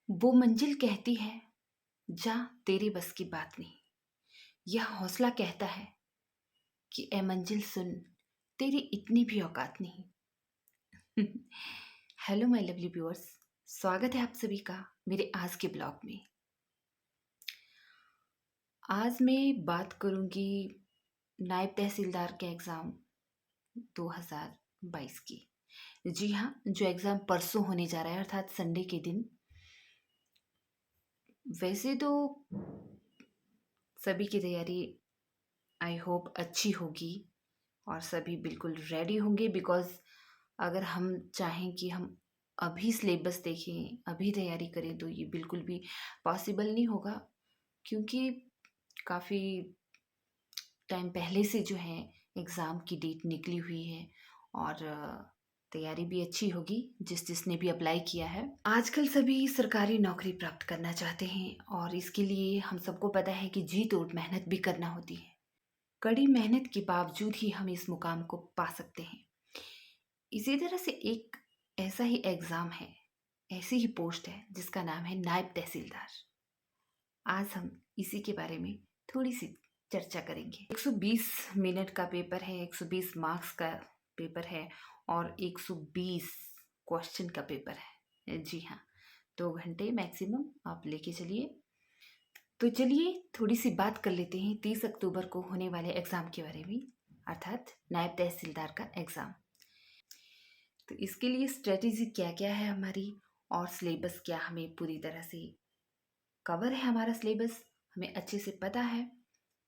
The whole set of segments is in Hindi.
वो मंजिल कहती है, जा तेरे बस की बात नहीं। यह हौसला कहता है कि ए मंजिल सुन, तेरी इतनी भी औकात नहीं। हेलो माय लवली व्यूअर्स, स्वागत है आप सभी का मेरे आज के ब्लॉग में। आज मैं बात करूंगी नायब तहसीलदार के एग्ज़ाम 2022 की। जी हाँ, जो एग्ज़ाम परसों होने जा रहा है अर्थात संडे के दिन। वैसे तो सभी की तैयारी आई होप अच्छी होगी और सभी बिल्कुल रेडी होंगे, बिकॉज़ अगर हम चाहें कि हम अभी सिलेबस देखें, अभी तैयारी करें, तो ये बिल्कुल भी पॉसिबल नहीं होगा, क्योंकि काफ़ी टाइम पहले से जो है एग्ज़ाम की डेट निकली हुई है और तैयारी भी अच्छी होगी जिसने भी अप्लाई किया है। आजकल सभी सरकारी नौकरी प्राप्त करना चाहते हैं और इसके लिए हम सबको पता है कि जी तोड़ मेहनत भी करना होती है। कड़ी मेहनत के बावजूद ही हम इस मुकाम को पा सकते हैं। इसी तरह से एक ऐसा ही एग्ज़ाम है, ऐसी ही पोस्ट है जिसका नाम है नायब तहसीलदार। आज हम इसी के बारे में थोड़ी सी चर्चा करेंगे। 120 मिनट का पेपर है, 120 मार्क्स का पेपर है और 120 क्वेश्चन का पेपर है। जी हाँ, 2 घंटे मैक्सिमम आप लेके चलिए। तो चलिए थोड़ी सी बात कर लेते हैं 30 अक्टूबर को होने वाले एग्ज़ाम के बारे में, अर्थात नायब तहसीलदार का एग्ज़ाम। तो इसके लिए स्ट्रेटेजी क्या क्या है हमारी, और सिलेबस क्या हमें पूरी तरह से कवर है, हमारा सिलेबस हमें अच्छे से पता है,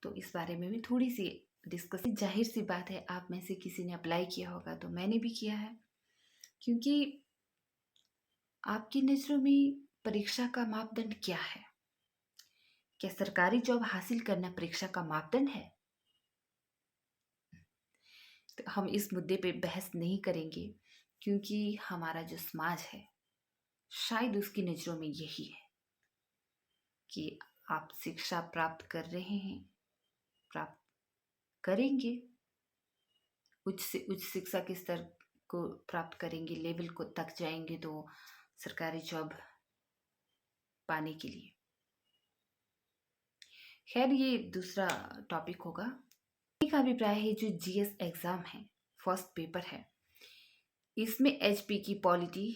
तो इस बारे में भी थोड़ी सी डिस्कस। जाहिर सी बात है, आप में से किसी ने अप्लाई किया होगा तो मैंने भी किया है, क्योंकि आपकी नज़रों में परीक्षा का मापदंड क्या है? क्या सरकारी जॉब हासिल करना परीक्षा का मापदंड है? तो हम इस मुद्दे पे बहस नहीं करेंगे, क्योंकि हमारा जो समाज है शायद उसकी नज़रों में यही है कि आप शिक्षा प्राप्त कर रहे हैं, प्राप्त करेंगे, उच्च से उच्च शिक्षा के स्तर को प्राप्त करेंगे, लेवल को तक जाएंगे तो सरकारी जॉब पाने के लिए। खैर, ये दूसरा टॉपिक होगा। मेरे का अभिप्राय है, जो जीएस एग्ज़ाम है, फर्स्ट पेपर है, इसमें एचपी की polity,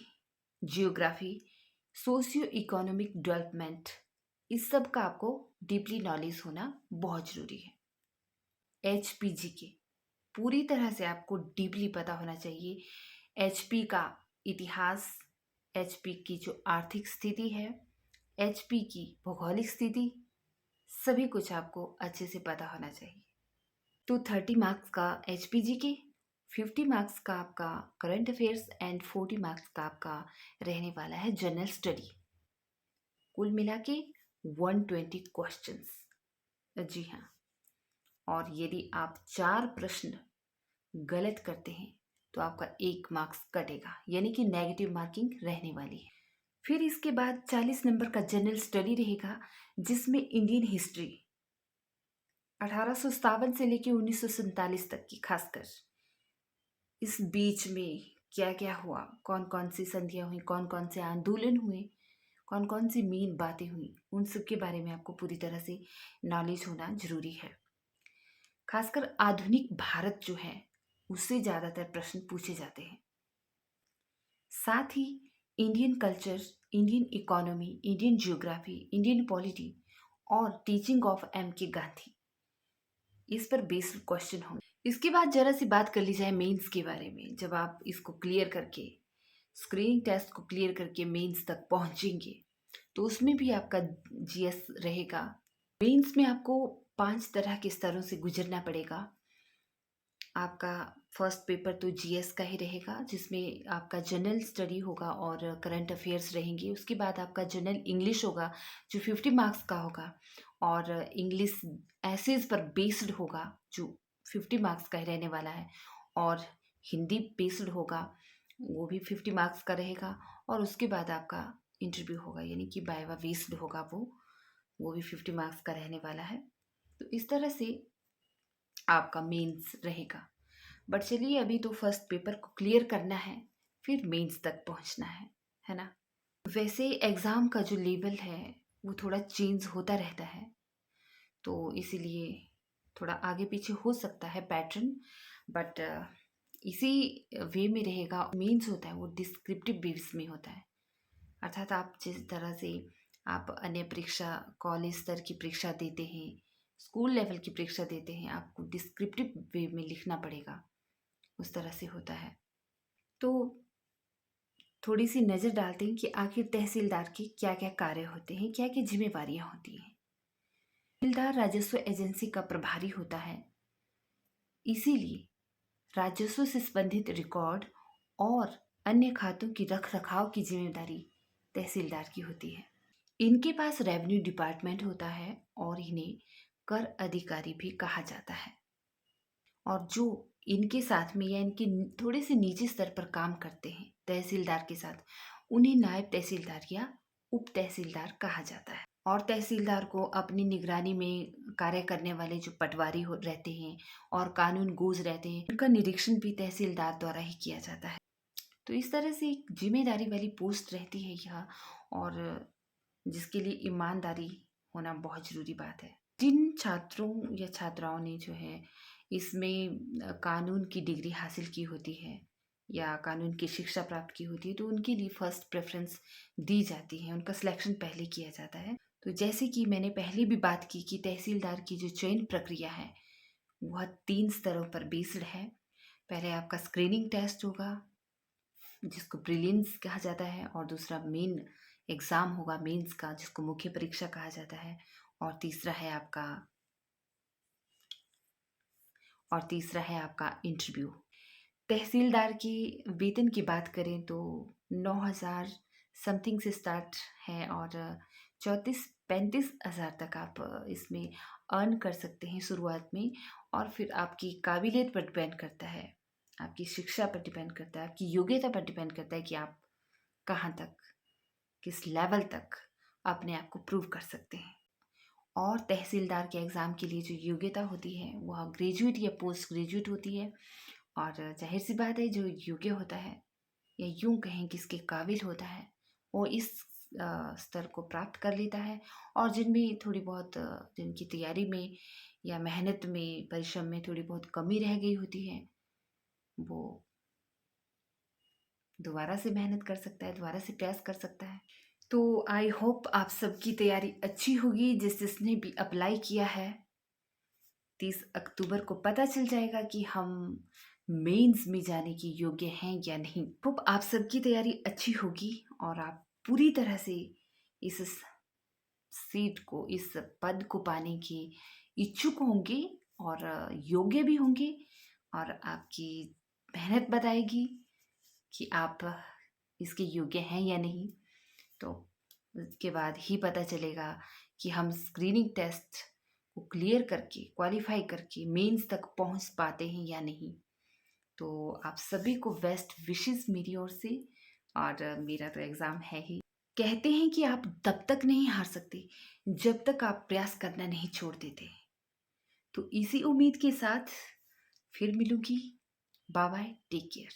geography, socio economic development, इस सब का आपको डीपली नॉलेज होना बहुत ज़रूरी है। एचपीजी के पूरी तरह से आपको डीपली पता होना चाहिए। एचपी का इतिहास, एचपी की जो आर्थिक स्थिति है, एचपी की भौगोलिक स्थिति, सभी कुछ आपको अच्छे से पता होना चाहिए। तो 30 मार्क्स का एचपीजी के, 50 मार्क्स का आपका करंट अफेयर्स एंड 40 मार्क्स का आपका रहने वाला है जनरल स्टडी। कुल मिला के 120 क्वेश्चंस। जी हाँ, और यदि आप 4 प्रश्न गलत करते हैं तो आपका 1 मार्क्स कटेगा, यानी कि नेगेटिव मार्किंग रहने वाली है। फिर इसके बाद 40 नंबर का जनरल स्टडी रहेगा, जिसमें इंडियन हिस्ट्री 1857 से लेकर 1947 तक की, खासकर इस बीच में क्या क्या हुआ, कौन कौन सी संधियाँ हुई, कौन कौन से आंदोलन हुए, कौन कौन सी मेन बातें हुई, उन सब के बारे में आपको पूरी तरह से नॉलेज होना जरूरी है। खासकर आधुनिक भारत जो है, उससे ज़्यादातर प्रश्न पूछे जाते हैं। साथ ही Indian culture, Indian economy, Indian geography, Indian polity और teaching of M K Gandhi, इस पर बेस्ड क्वेश्चन होंगे। इसके बाद जरा सी बात कर ली जाए मेंस के बारे में। जब आप इसको क्लियर करके, स्क्रीनिंग टेस्ट को क्लियर करके मेंस तक पहुंचेंगे, तो उसमें भी आपका जीएस रहेगा। मेंस में आपको 5 तरह के स्तरों से गुजरना पड़ेगा। आपका फर्स्ट पेपर तो जीएस का ही रहेगा, जिसमें आपका जनरल स्टडी होगा और करंट अफेयर्स रहेंगे। उसके बाद आपका जनरल इंग्लिश होगा, जो 50 मार्क्स का होगा, और इंग्लिश एसेज पर बेस्ड होगा, जो 50 मार्क्स का ही रहने वाला है। और हिंदी बेस्ड होगा, वो भी 50 मार्क्स का रहेगा। और उसके बाद आपका इंटरव्यू होगा, यानी कि वाइवा बेस्ड होगा, वो भी 50 मार्क्स का रहने वाला है। तो इस तरह से आपका मेंस रहेगा। बट चलिए, अभी तो फर्स्ट पेपर को क्लियर करना है, फिर मेंस तक पहुंचना है ना। वैसे एग्ज़ाम का जो लेवल है, वो थोड़ा चेंज होता रहता है, तो इसीलिए थोड़ा आगे-पीछे हो सकता है पैटर्न, बट इसी वे में रहेगा। मेंस होता है वो डिस्क्रिप्टिव बेस में होता है, अर्थात आप जिस तरह से आप अन्य परीक्षा, कॉलेज स्तर की परीक्षा देते हैं, स्कूल लेवल की परीक्षा देते हैं, आपको डिस्क्रिप्टिव वे में लिखना पड़ेगा, उस तरह से होता है। तो थोड़ी-सी नज़र डालते हैं कि आखिर तहसीलदार के क्या-क्या कार्य होते हैं, क्या-क्या ज़िम्मेवारियाँ होती हैं। तहसीलदार राजस्व एजेंसी का प्रभारी होता है, इसीलिए राजस्व से संबंधित रिकॉर्ड और अन्य खातों की रख-रखाव की ज़िम्मेदारी तहसीलदार की होती है। इनके पास रेवेन्यू डिपार्टमेंट होता है और इन्हें कर अधिकारी भी कहा जाता है। और जो इनके साथ में या इनके थोड़े से निजी स्तर पर काम करते हैं तहसीलदार के साथ, उन्हें नायब तहसीलदार या उप तहसीलदार कहा जाता है। और तहसीलदार को अपनी निगरानी में कार्य करने वाले जो पटवारी हो रहते हैं और कानून गोज रहते हैं, उनका निरीक्षण भी तहसीलदार द्वारा ही किया जाता है। तो इस तरह से एक जिम्मेदारी वाली पोस्ट रहती है यह, और जिसके लिए ईमानदारी होना बहुत ज़रूरी बात है। जिन छात्रों या छात्राओं ने जो है इसमें कानून की डिग्री हासिल की होती है या कानून की शिक्षा प्राप्त की होती है, तो उनके लिए फर्स्ट प्रेफ़रेंस दी जाती है, उनका सिलेक्शन पहले किया जाता है। तो जैसे कि मैंने पहले भी बात की कि तहसीलदार की जो चयन प्रक्रिया है, वह 3 स्तरों पर बेस्ड है। पहले आपका स्क्रीनिंग टेस्ट होगा, जिसको प्रीलिम्स कहा जाता है, और दूसरा मेन एग्ज़ाम होगा मेंस का, जिसको मुख्य परीक्षा कहा जाता है, और तीसरा है आपका इंटरव्यू। तहसीलदार की वेतन की बात करें तो 9,000 समथिंग से स्टार्ट है, और 34-35 हज़ार तक आप इसमें अर्न कर सकते हैं शुरुआत में। और फिर आपकी काबिलियत पर डिपेंड करता है, आपकी शिक्षा पर डिपेंड करता है, आपकी योग्यता पर डिपेंड करता है कि आप कहाँ तक, किस लेवल तक अपने आप को प्रूव कर सकते हैं। और तहसीलदार के एग्ज़ाम के लिए जो योग्यता होती है वह ग्रेजुएट या पोस्ट ग्रेजुएट होती है, और ज़ाहिर सी बात है जो योग्य होता है, या यूँ कहें कि इसके काबिल होता है, वो इस स्तर को प्राप्त कर लेता है। और जिनमें थोड़ी बहुत जिनकी तैयारी में या मेहनत में, परिश्रम में थोड़ी बहुत कमी रह गई होती है, वो दोबारा से मेहनत कर सकता है, दोबारा से प्रयास कर सकता है। तो आई होप आप सबकी तैयारी अच्छी होगी, जिसने भी अप्लाई किया है। 30 अक्टूबर को पता चल जाएगा कि हम मेंस में जाने के योग्य हैं या नहीं। होप आप सबकी तैयारी अच्छी होगी और आप पूरी तरह से इस सीट को, इस पद को पाने के इच्छुक होंगे और योग्य भी होंगे, और आपकी मेहनत बताएगी कि आप इसके योग्य हैं या नहीं। तो उसके बाद ही पता चलेगा कि हम स्क्रीनिंग टेस्ट को क्लियर करके, क्वालिफाई करके मेंस तक पहुंच पाते हैं या नहीं। तो आप सभी को बेस्ट विशेस मेरी ओर से, और मेरा तो एग्ज़ाम है ही। कहते हैं कि आप तब तक नहीं हार सकते जब तक आप प्रयास करना नहीं छोड़ देते। तो इसी उम्मीद के साथ फिर मिलूंगी। Bye bye, take care.